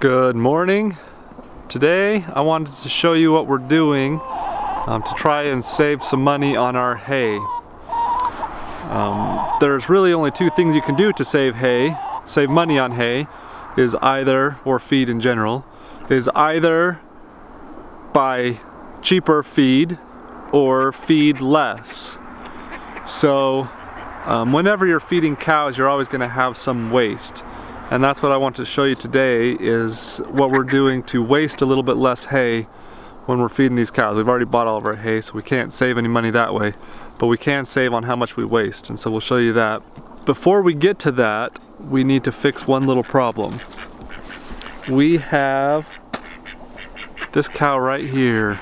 Good morning. Today I wanted to show you what we're doing to try and save some money on our hay. There's really only two things you can do to save money on hay, or feed in general, is either buy cheaper feed or feed less. So whenever you're feeding cows, you're always going to have some waste. And that's what I want to show you today, is what we're doing to waste a little bit less hay when we're feeding these cows. We've already bought all of our hay, so we can't save any money that way, but we can save on how much we waste, and so we'll show you that. Before we get to that, we need to fix one little problem. We have this cow right here.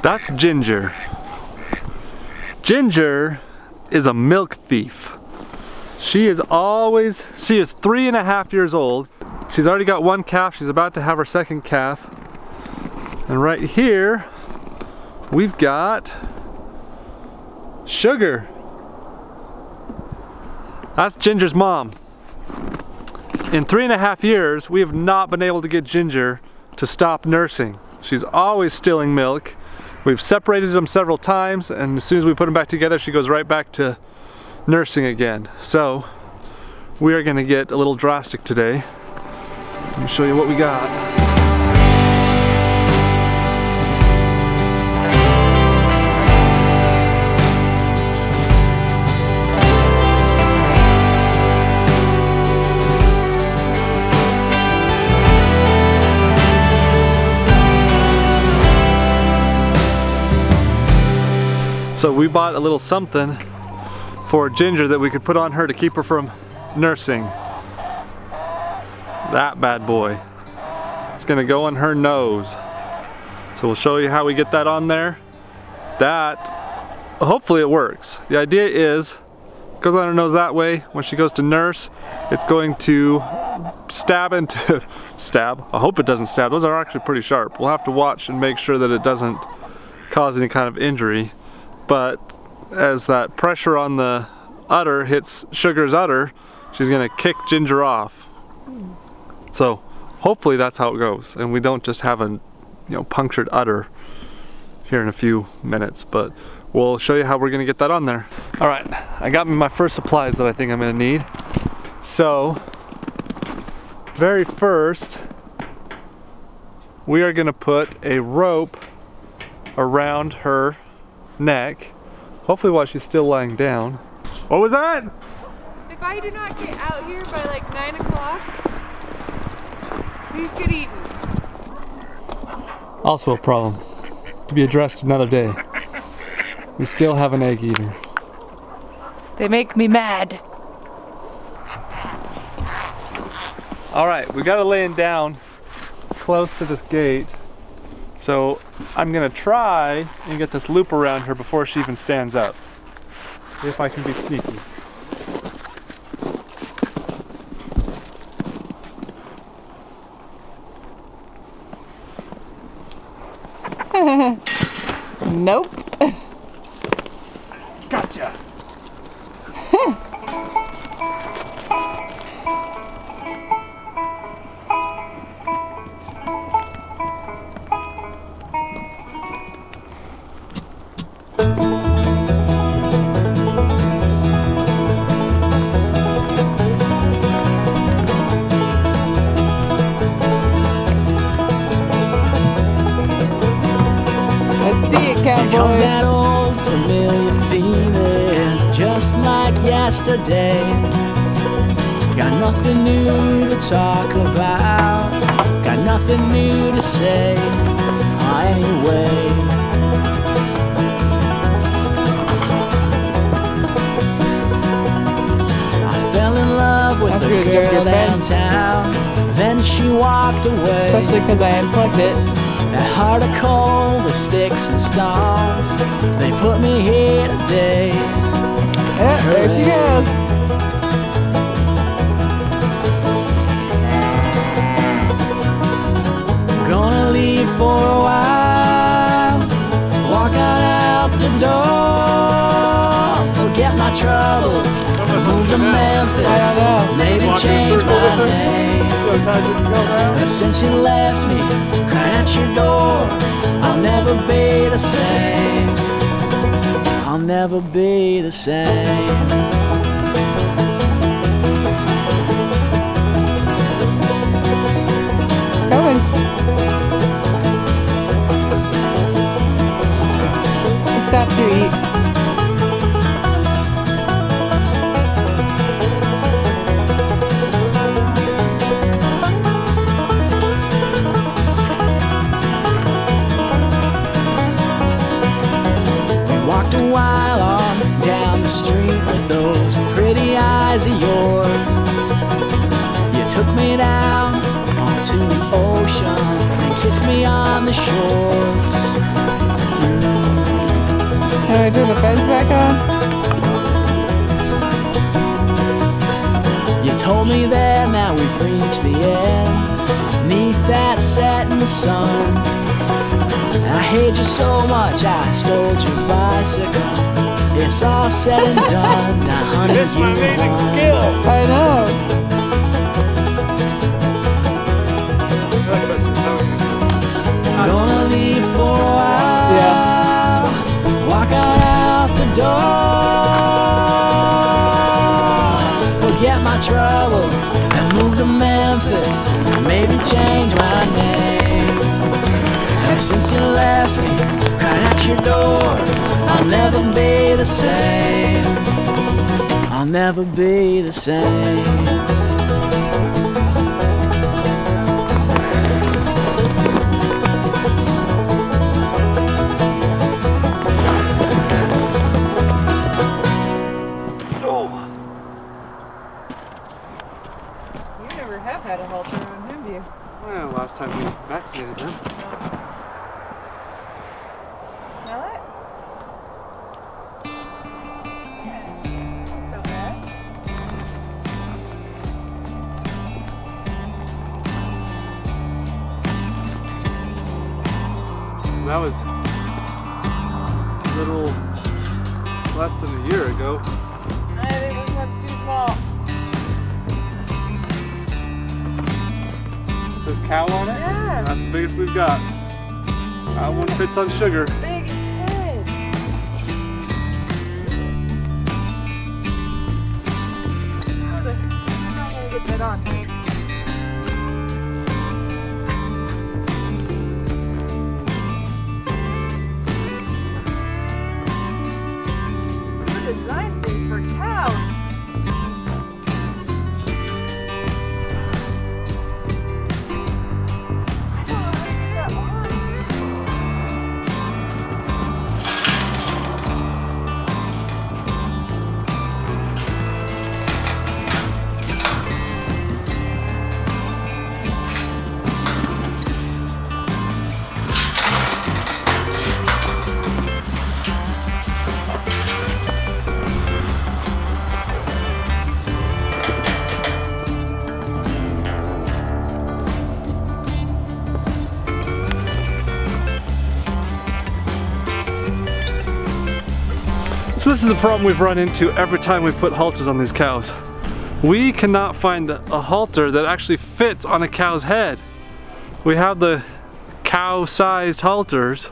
That's Ginger. Ginger is a milk thief. She is 3.5 years old. She's already got one calf. She's about to have her second calf. And right here, we've got Sugar. That's Ginger's mom. In 3.5 years, we have not been able to get Ginger to stop nursing. She's always stealing milk. We've separated them several times, and as soon as we put them back together, she goes right back to nursing again. So we are going to get a little drastic today. Let me show you what we got. So we bought a little something for Ginger that we could put on her to keep her from nursing. That bad boy. It's gonna go on her nose. So we'll show you how we get that on there. Hopefully it works. The idea is, it goes on her nose that way. When she goes to nurse, it's going to stab. I hope it doesn't stab. Those are actually pretty sharp. We'll have to watch and make sure that it doesn't cause any kind of injury. But as that pressure on the udder hits Sugar's udder, she's gonna kick Ginger off. So hopefully that's how it goes, and we don't just have a punctured udder here in a few minutes. But we'll show you how we're gonna get that on there. All right, I got me my first supplies that I think I'm gonna need. So very first, we are gonna put a rope around her neck, hopefully while she's still lying down. What was that? If I do not get out here by like 9 o'clock, please get eaten. Also a problem to be addressed another day. We still have an egg eater. They make me mad. Alright, we got her laying down close to this gate. So I'm gonna try and get this loop around her before she even stands up, if I can be sneaky. Nope. Gotcha. Here comes that old familiar feeling, just like yesterday. Got nothing new to talk about, got nothing new to say anyway. I fell in love with the girl downtown, then she walked away. Especially because I unplugged it. That heart of coal, the sticks and stones, they put me here today. Yeah, there she goes. Gonna leave for a while, walk out the door, forget my troubles and move to Memphis. Maybe change my name. But since you left me crying at your door, I'll never be the same. I'll never be the same. Coming. Stop to eat. We walked a while on down the street with those pretty eyes of yours. You took me down onto the ocean and kissed me on the shore. Can I turn the fence back on? You told me then that we've reached the end, neath that setting sun. And I hate you so much I stole your bicycle. It's all said and done. Now honey, you won. I know. I'm gonna leave for a while. Yeah. Walk out the door. Forget my troubles and move to Memphis. Maybe change my name. Ever since you left me crying at your door, I'll never be the same. I'll never be the same. You never have had a halter on, have you? Well, last time we vaccinated them. Smell it? Not so bad. That was a little less than a year ago. I think this one's too small. It says cow on it? Yeah. That's the biggest we've got. That one fits on sugar. Big head. I'm not gonna get that on. What a design thing for cows. So this is a problem we've run into every time we put halters on these cows. We cannot find a halter that actually fits on a cow's head. We have the cow-sized halters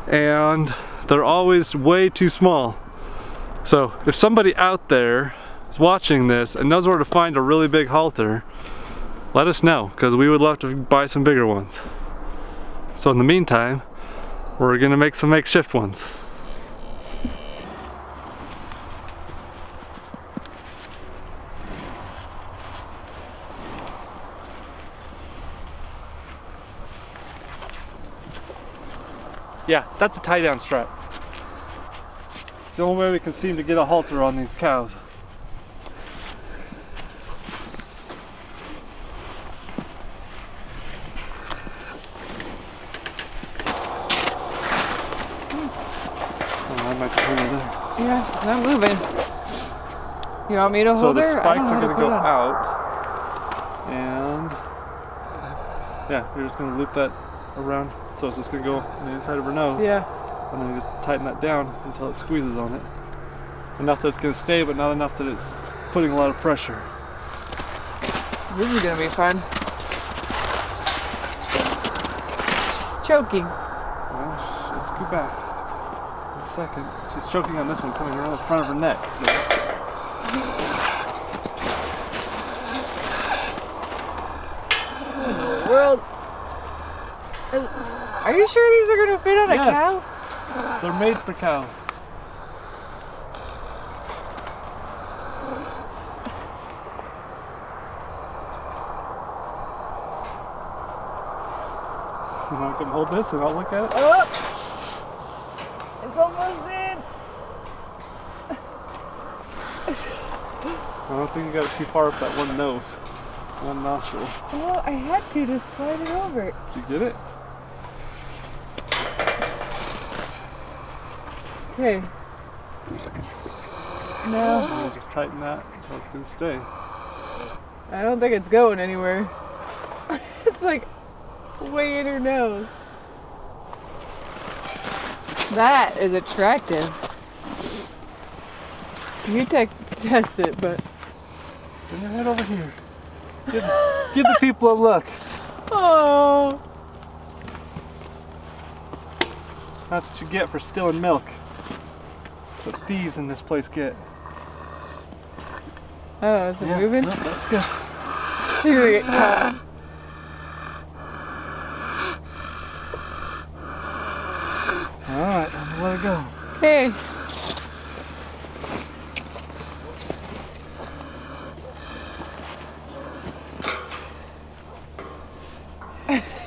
and they're always way too small. So if somebody out there is watching this and knows where to find a really big halter, let us know, because we would love to buy some bigger ones. So in the meantime, we're gonna make some makeshift ones. Yeah, that's a tie-down strap. It's the only way we can seem to get a halter on these cows. Oh, I might be holding it there. Yeah, she's not moving. You want me to hold her? So the spikes are going to go out. out, and yeah, we're just going to loop that around. So it's just going to go on the inside of her nose. Yeah. And then we just tighten that down until it squeezes on it. Enough that it's going to stay, but not enough that it's putting a lot of pressure. This is gonna be fun. She's choking. Well, let's go back. In a second. She's choking on this one coming around the front of her neck. So. What in the world? Are you sure these are gonna fit on a cow? They're made for cows. You want to come hold this and I'll look at it? Oh! It's almost in! I don't think you got it too far up that one nose. One nostril. Well, I had to slide it over. Did you get it? Okay. No. You just tighten that so it's going to stay. I don't think it's going anywhere. It's like way in her nose. That is attractive. You test it, but... Bring your head over here. Give the people a look. Oh. That's what you get for stealing milk. That's what thieves in this place get. Oh, is it moving? No, that's good. You're gonna get caught. Alright, I'm gonna let it go. Okay.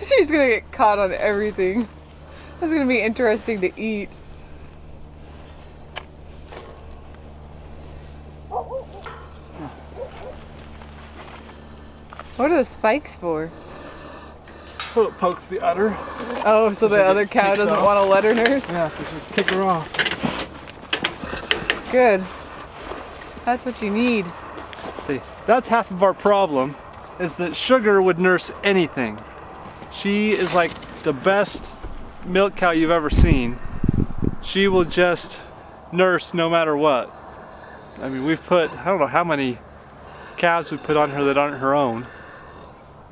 She's gonna get caught on everything. That's gonna be interesting to eat. What are the spikes for? So it pokes the udder. Oh, so the other cow doesn't want to let her nurse? Yeah, so you kick her off. Good. That's what you need. See, that's half of our problem, is that Sugar would nurse anything. She is like the best milk cow you've ever seen. She will just nurse no matter what. I mean, we've put, I don't know how many calves we put on her that aren't her own.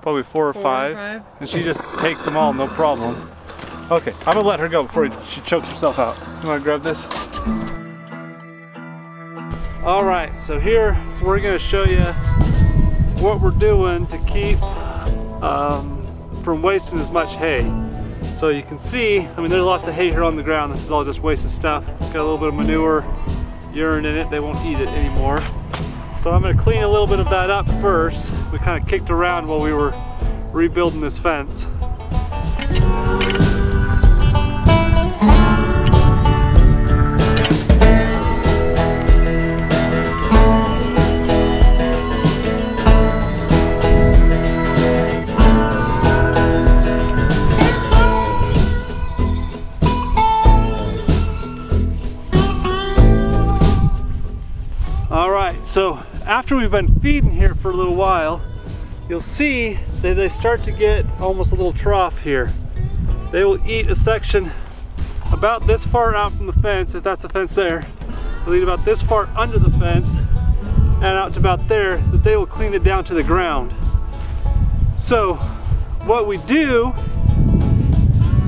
Probably four or five. And she just takes them all, no problem. Okay, I'm gonna let her go before she chokes herself out. You wanna grab this? All right, so here we're gonna show you what we're doing to keep from wasting as much hay. So you can see, I mean, there's lots of hay here on the ground. This is all just wasted stuff. Got a little bit of manure, urine in it. They won't eat it anymore. So I'm gonna clean a little bit of that up first. We kind of kicked around while we were rebuilding this fence. So after we've been feeding here for a little while, you'll see that they start to get almost a little trough here. They will eat a section about this far out from the fence, if that's the fence there. They'll eat about this far under the fence and out to about there, that they will clean it down to the ground. So what we do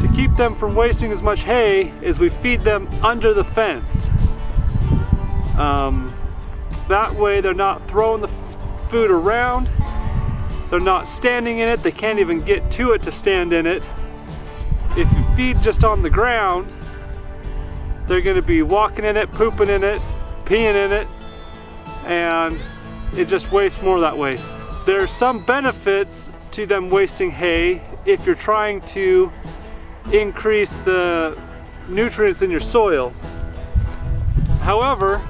to keep them from wasting as much hay is we feed them under the fence. That way they're not throwing the food around, they're not standing in it, they can't even get to it to stand in it. If you feed just on the ground, they're going to be walking in it, pooping in it, peeing in it, and it just wastes more that way. There's some benefits to them wasting hay if you're trying to increase the nutrients in your soil. However,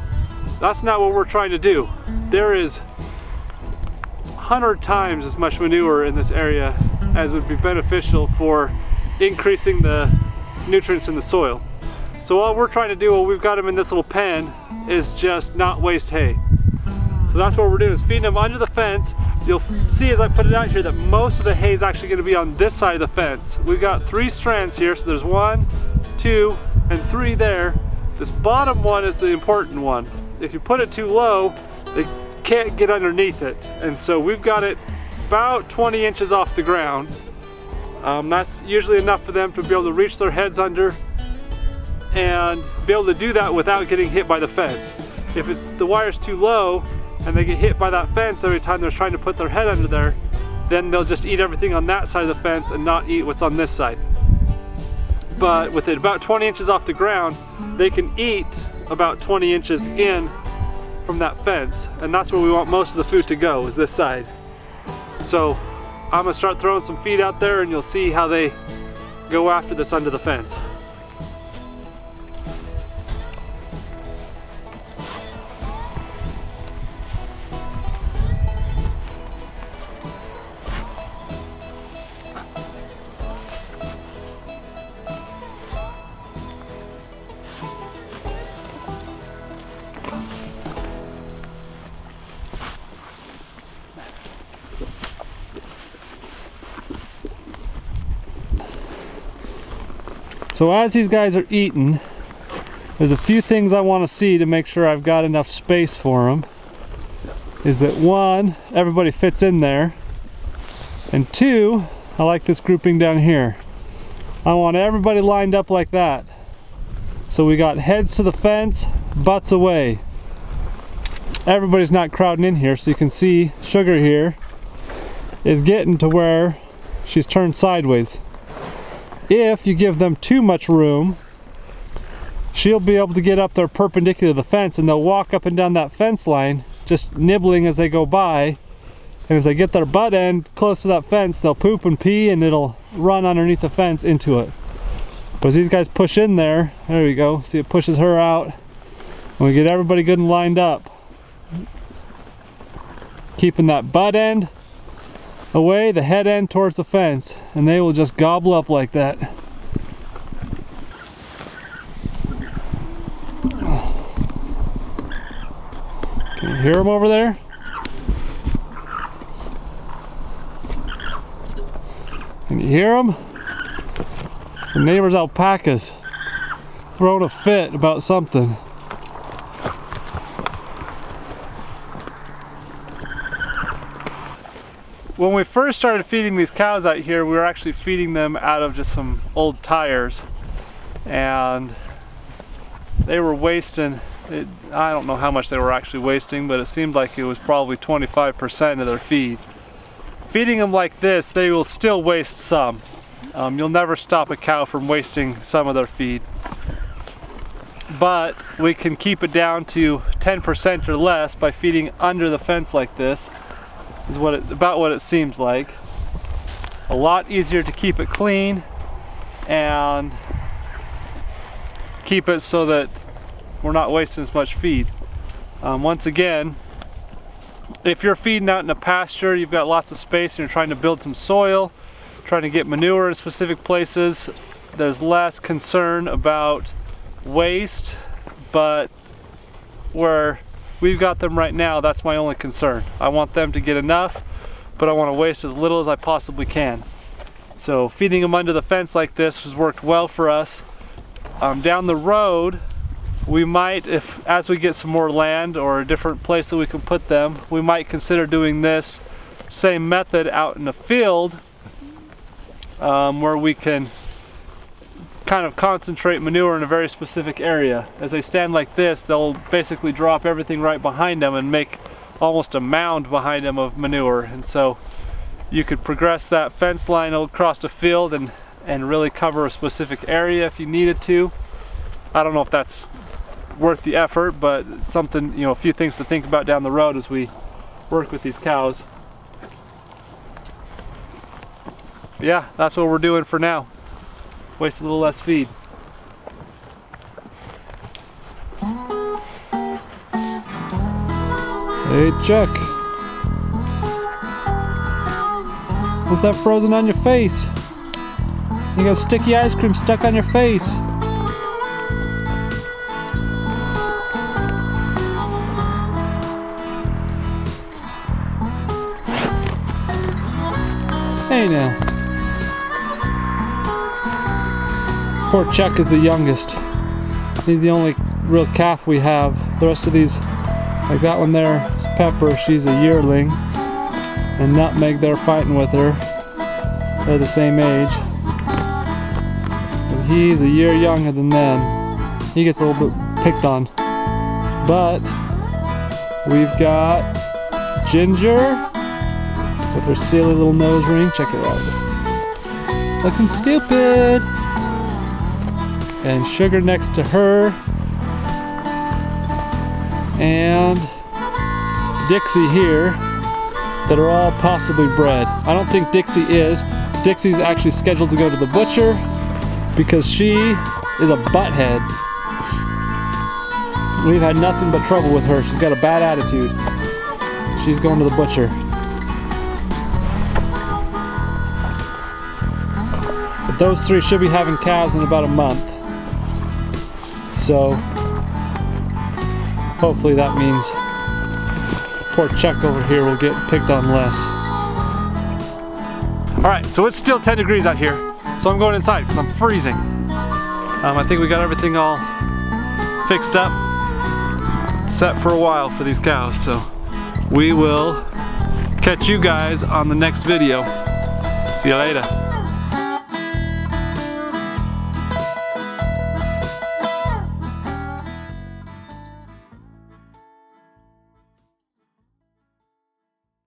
that's not what we're trying to do. There is 100 times as much manure in this area as would be beneficial for increasing the nutrients in the soil. So all we're trying to do while we've got them in this little pen is just not waste hay. So that's what we're doing, is feeding them under the fence. You'll see as I put it out here that most of the hay is actually going to be on this side of the fence. We've got 3 strands here, so there's 1, 2, and 3 there. This bottom one is the important one. if you put it too low, they can't get underneath it. And so we've got it about 20 inches off the ground. That's usually enough for them to be able to reach their heads under and be able to do that without getting hit by the fence. If the wire's too low and they get hit by that fence every time they're trying to put their head under there, then they'll just eat everything on that side of the fence and not eat what's on this side. But with it about 20 inches off the ground, they can eat about 20 inches in from that fence, and that's where we want most of the food to go, is this side. So I'm gonna start throwing some feed out there and you'll see how they go after this under the fence. So as these guys are eating, there's a few things I want to see to make sure I've got enough space for them. Is that one, everybody fits in there, and two, I like this grouping down here. I want everybody lined up like that. So we got heads to the fence, butts away. Everybody's not crowding in here, so you can see Sugar here is getting to where she's turned sideways. If you give them too much room, she'll be able to get up there perpendicular to the fence, and they'll walk up and down that fence line just nibbling as they go by, and as they get their butt end close to that fence, they'll poop and pee and it'll run underneath the fence into it. But as these guys push in there we go, see it pushes her out, and we get everybody good and lined up, keeping that butt end away, the head end towards the fence, and they will just gobble up like that. Can you hear them over there? Can you hear them? The neighbor's alpacas throwing a fit about something. When we first started feeding these cows out here, we were actually feeding them out of just some old tires, and they were wasting, I don't know how much they were actually wasting, but it seemed like it was probably 25% of their feed. Feeding them like this, they will still waste some. You'll never stop a cow from wasting some of their feed. But we can keep it down to 10% or less by feeding under the fence like this. Is about what it seems like. A lot easier to keep it clean and keep it so that we're not wasting as much feed. Once again, if you're feeding out in a pasture, you've got lots of space and you're trying to build some soil, trying to get manure in specific places, there's less concern about waste, but where we've got them right now, that's my only concern. I want them to get enough, but I want to waste as little as I possibly can. So feeding them under the fence like this has worked well for us. Down the road, we might, as we get some more land or a different place that we can put them, we might consider doing this same method out in the field, where we can kind of concentrate manure in a very specific area. As they stand like this, they'll basically drop everything right behind them and make almost a mound behind them of manure. And so you could progress that fence line across the field and really cover a specific area if you needed to. I don't know if that's worth the effort, but it's something, you know, a few things to think about down the road as we work with these cows. But yeah, that's what we're doing for now. Waste a little less feed. Hey Chuck, what's that frozen on your face? You got sticky ice cream stuck on your face. Hey now. Poor Chuck is the youngest. He's the only real calf we have. The rest of these Like that one there is Pepper, she's a yearling. And Nutmeg, they're fighting with her. They're the same age. But he's a year younger than them. He gets a little bit picked on. But we've got Ginger with her silly little nose ring. Check it out. Looking stupid. And Sugar next to her. And Dixie here, that are all possibly bred. I don't think Dixie is. Dixie's actually scheduled to go to the butcher because she is a butthead. We've had nothing but trouble with her. She's got a bad attitude. She's going to the butcher. But those three should be having calves in about a month. So hopefully that means poor Chuck over here will get picked on less. Alright, so it's still 10 degrees out here, so I'm going inside because I'm freezing. I think we got everything all fixed up, set for a while for these cows, so we will catch you guys on the next video. See you later.